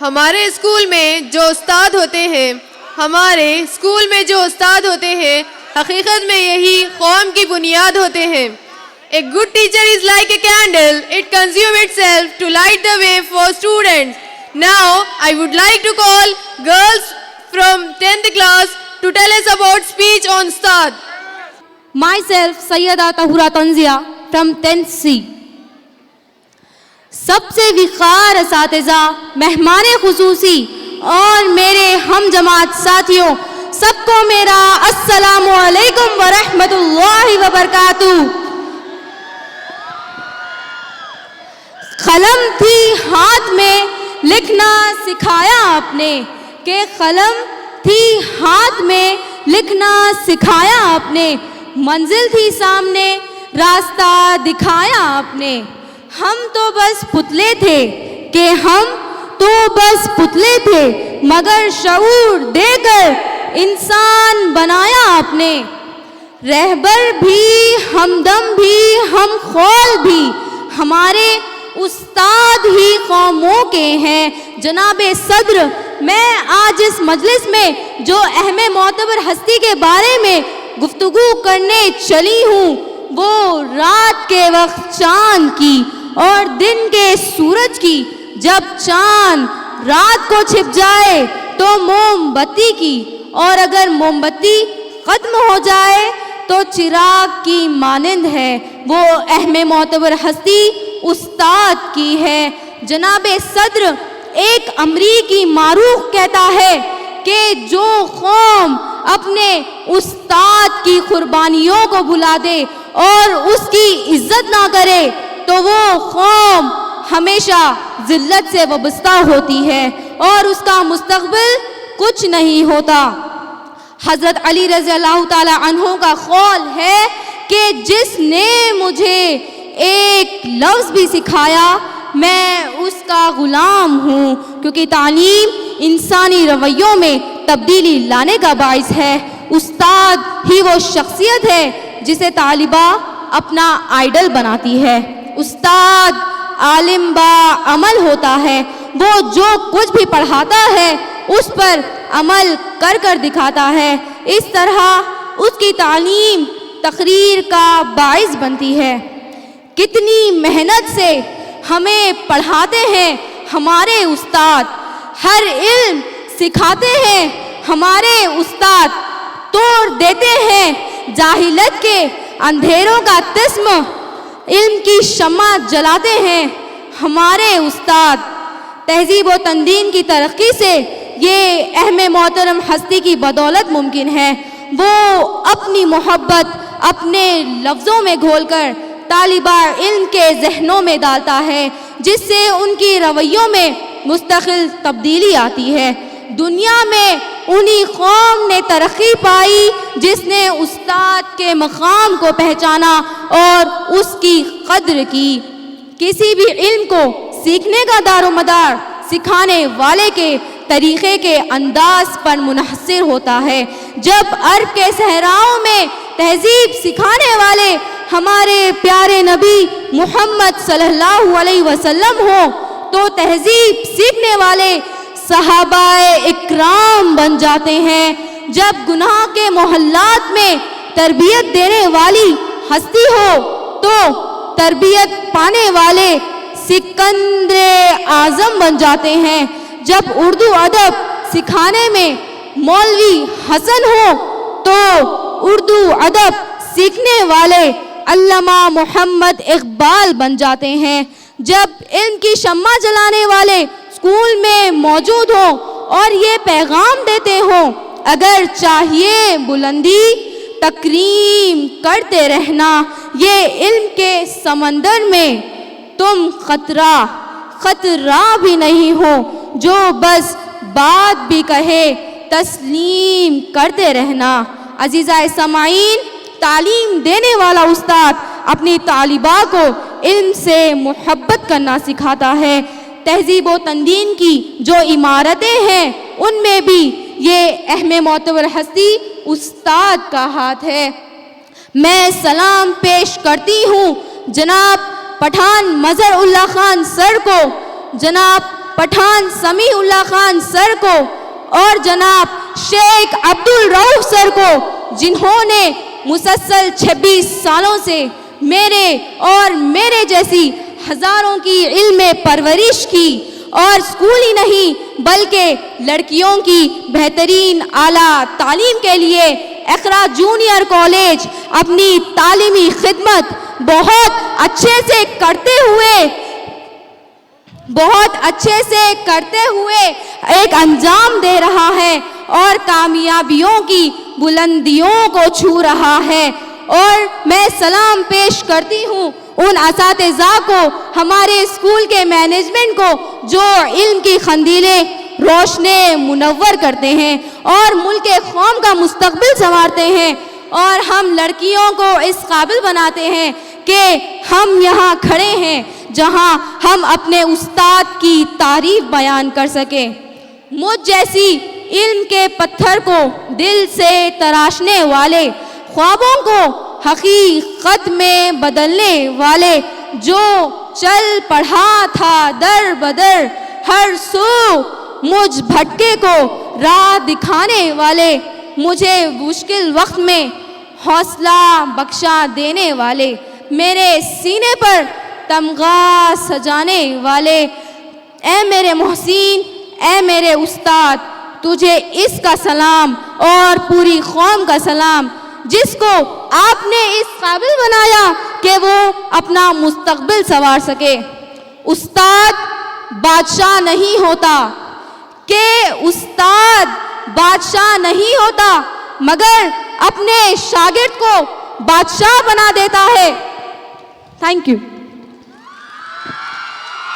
ہمارے اسکول میں جو استاد ہوتے ہیں حقیقت میں یہی قوم کی بنیاد ہوتے ہیں. A good teacher is like a candle. It consumes itself to light the way for students. Now, I would like to call girls from 10th class to tell us about speech on Ustad. Myself, Sayyida Tahura Tanzia from 10th C. سب سے وقار اساتذہ، مہمان خصوصی اور میرے ہم جماعت ساتھیوں، سب کو میرا السلام علیکم ورحمۃ اللہ وبرکاتہ. قلم تھی ہاتھ میں لکھنا سکھایا آپ نے، کہ قلم تھی ہاتھ میں لکھنا سکھایا آپ نے، منزل تھی سامنے راستہ دکھایا آپ نے. ہم تو بس پتلے تھے مگر شعور دے کر انسان بنایا آپ نے. رہبر بھی، ہمدم بھی، ہم خول بھی ہمارے استاد ہی قوموں کے ہیں. جناب صدر، میں آج اس مجلس میں جو اہم معتبر ہستی کے بارے میں گفتگو کرنے چلی ہوں، وہ رات کے وقت چاند کی اور دن کے سورج کی. جب چاند رات کو چھپ جائے تو موم بتی کی، اور اگر موم بتی ختم ہو جائے تو چراغ کی مانند ہے. وہ اہم معتبر ہستی استاد کی ہے. جناب صدر، ایک امریکی معروف کہتا ہے کہ جو قوم اپنے استاد کی قربانیوں کو بھلا دے اور اس کی عزت نہ کرے تو وہ قوم ہمیشہ ذلت سے وابستہ ہوتی ہے اور اس کا مستقبل کچھ نہیں ہوتا. حضرت علی رضی اللہ تعالی عنہ کا قول ہے کہ جس نے مجھے ایک لفظ بھی سکھایا میں اس کا غلام ہوں، کیونکہ تعلیم انسانی رویوں میں تبدیلی لانے کا باعث ہے. استاد ہی وہ شخصیت ہے جسے طالبہ اپنا آئیڈل بناتی ہے. استاد عالم با عمل ہوتا ہے، وہ جو کچھ بھی پڑھاتا ہے اس پر عمل کر کر دکھاتا ہے. اس طرح اس کی تعلیم تقریر کا باعث بنتی ہے. کتنی محنت سے ہمیں پڑھاتے ہیں ہمارے استاد، ہر علم سکھاتے ہیں ہمارے استاد، توڑ دیتے ہیں جاہلیت کے اندھیروں کا تسم، علم کی شمع جلاتے ہیں ہمارے استاد. تہذیب و تمدن کی ترقی سے یہ اہم محترم ہستی کی بدولت ممکن ہے. وہ اپنی محبت اپنے لفظوں میں گھول کر طالبہ علم کے ذہنوں میں ڈالتا ہے، جس سے ان کی رویوں میں مستقل تبدیلی آتی ہے. دنیا میں انہی قوم نے ترقی پائی جس نے استاد کے مقام کو پہچانا اور اس کی قدر کی. کسی بھی علم کو سیکھنے کا دار و مدار سکھانے والے کے طریقے کے انداز پر منحصر ہوتا ہے. جب عرب کے صحراؤں میں تہذیب سکھانے والے ہمارے پیارے نبی محمد صلی اللہ علیہ وسلم ہو تو تہذیب سیکھنے والے صحابہ اکرام بن جاتے ہیں. جب گناہ کے محلات میں تربیت دینے والی ہستی ہو تو تربیت پانے والے سکندر اعظم بن جاتے ہیں. جب اردو ادب سکھانے میں مولوی حسن ہو تو اردو ادب سیکھنے والے علامہ محمد اقبال بن جاتے ہیں. جب علم کی شمع جلانے والے اسکول میں موجود ہوں اور یہ پیغام دیتے ہوں، اگر چاہیے بلندی تکریم کرتے رہنا، یہ علم کے سمندر میں تم خطرہ بھی نہیں ہو، جو بس بات بھی کہے تسلیم کرتے رہنا. عزیزہ سامعین، تعلیم دینے والا استاد اپنی طالبہ کو علم سے محبت کرنا سکھاتا ہے. تہذیب و تمدن کی جو عمارتیں ہیں ان میں بھی یہ اہم معتبر ہستی استاد کا ہاتھ ہے. میں سلام پیش کرتی ہوں جناب پٹھان مظہر اللہ خان سر کو، جناب پٹھان سمیع اللہ خان سر کو اور جناب شیخ عبد الرؤف سر کو، جنہوں نے مسلسل 26 سالوں سے میرے اور میرے جیسی ہزاروں کی علم پرورش کی، اور اسکول ہی نہیں بلکہ لڑکیوں کی بہترین اعلیٰ تعلیم کے لیے اقرا جونیئر کالج اپنی تعلیمی خدمت بہت اچھے سے کرتے ہوئے ایک انجام دے رہا ہے اور کامیابیوں کی بلندیوں کو چھو رہا ہے۔ اور میں سلام پیش کرتی ہوں ان اساتذہ کو، ہمارے اسکول کے مینجمنٹ کو، جو علم کی قندیلیں روشن منور کرتے ہیں اور ملک قوم کا مستقبل سنوارتے ہیں، اور ہم لڑکیوں کو اس قابل بناتے ہیں کہ ہم یہاں کھڑے ہیں جہاں ہم اپنے استاد کی تعریف بیان کر سکیں۔ مجھ جیسی علم کے پتھر کو دل سے تراشنے والے، خوابوں کو حقیقت میں بدلنے والے، جو چل پڑھا تھا در بدر ہر سو مجھ بھٹکے کو راہ دکھانے والے، مجھے مشکل وقت میں حوصلہ بخشا دینے والے، میرے سینے پر تمغہ سجانے والے، اے میرے محسن، اے میرے استاد، تجھے اس کا سلام اور پوری قوم کا سلام، جس کو آپ نے اس قابل بنایا کہ وہ اپنا مستقبل سنوار سکے۔ استاد بادشاہ نہیں ہوتا مگر اپنے شاگرد کو بادشاہ بنا دیتا ہے۔ Thank you.